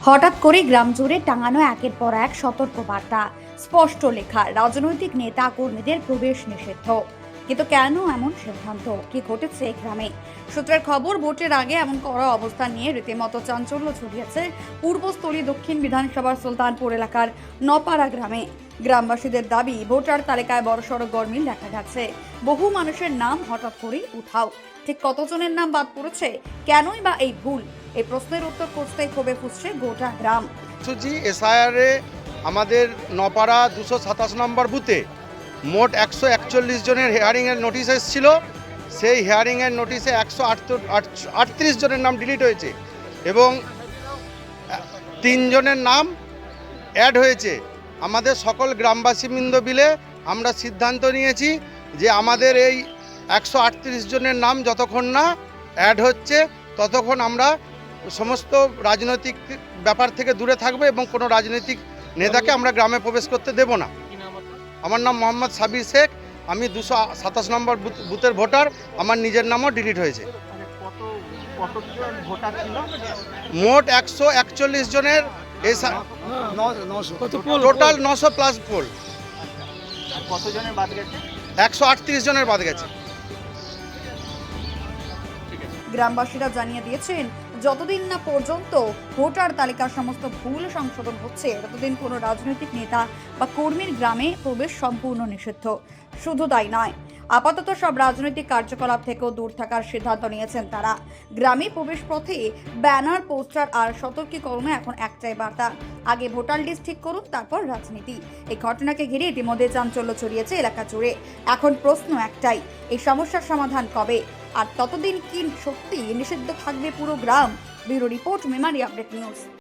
হঠাৎ করে গ্রাম জুড়ে টাঙানো একের পর এক সতর্ক বার্তা, স্পষ্ট লেখা রাজনৈতিক নেতা কর্মীদের প্রবেশ নিষিদ্ধ। কিন্তু কেন এমন সিদ্ধান্ত, কি ঘটেছে গ্রামে? সূত্রের খবর, ভোটের আগে এমন কড়া অবস্থান নিয়ে রীতিমতো চাঞ্চল্য ছড়িয়েছে পূর্বস্থলী দক্ষিণ বিধানসভার সুলতানপুর এলাকার নপাড়া গ্রামে। গ্রামবাসীদের দাবি, ভোটার তালিকায় বড়সড় গরমিল দেখা যাচ্ছে। বহু মানুষের নাম হঠাৎ করেই উঠাও। ঠিক কতজনের নাম বাদ পড়েছে, কেনই বা এই ভুল? এই প্রশ্নের উত্তর খুঁজতেই ক্ষোভে ফুঁসছে গোটা গ্রাম। সুজি এসআইআরে আমাদের নপাড়া 227 নম্বর বুথে মোট 141 জনের হেয়ারিংয়ের নোটিশ এসেছিল। সেই হেয়ারিংয়ের নোটিশে 138 জনের নাম ডিলিট হয়েছে এবং 3 জনের নাম অ্যাড হয়েছে। আমাদের সকল গ্রামবাসীবৃন্দ মিলে আমরা সিদ্ধান্ত নিয়েছি যে আমাদের এই 138 জনের নাম যতক্ষণ না অ্যাড হচ্ছে ততক্ষণ আমরা সমস্ত রাজনৈতিক ব্যাপার থেকে দূরে থাকবো এবং কোনো রাজনৈতিক নেতাকে আমরা গ্রামে প্রবেশ করতে দেব না। আমার নাম মোহাম্মদ সাবির শেখ, আমি 227 নম্বর বুথের ভোটার। আমার নিজের নামও ডিলিট হয়েছে। মোট 141 জনের টোটাল 900+ পোল। 138 জনের বাদ গেছে। গ্রামবাসীরা জানিয়ে দিয়েছেন, যতদিন না পর্যন্ত ভোটার তালিকার সমস্ত ভুল সংশোধন হচ্ছে ততদিন কোনো রাজনৈতিক নেতা বা কর্মীর গ্রামে প্রবেশ সম্পূর্ণ নিষিদ্ধ। শুধু তাই নয়, আপাতত সব রাজনৈতিক কার্যকলাপ থেকেও দূর থাকার সিদ্ধান্ত নিয়েছেন তারা। গ্রামে প্রবেশ পথে ব্যানার, পোস্টার আর সতর্কীকরণে এখন একটাই বার্তা, আগে ভোটার লিস্ট ঠিক করুন, তারপর রাজনীতি। এই ঘটনাকে ঘিরে ইতিমধ্যে চাঞ্চল্য ছড়িয়েছে এলাকা জুড়ে। এখন প্রশ্ন একটাই, এই সমস্যার সমাধান কবে? আর ততদিন কি সত্যি নিষিদ্ধ থাকবে পুরো গ্রাম? Bureau report, Memari update news.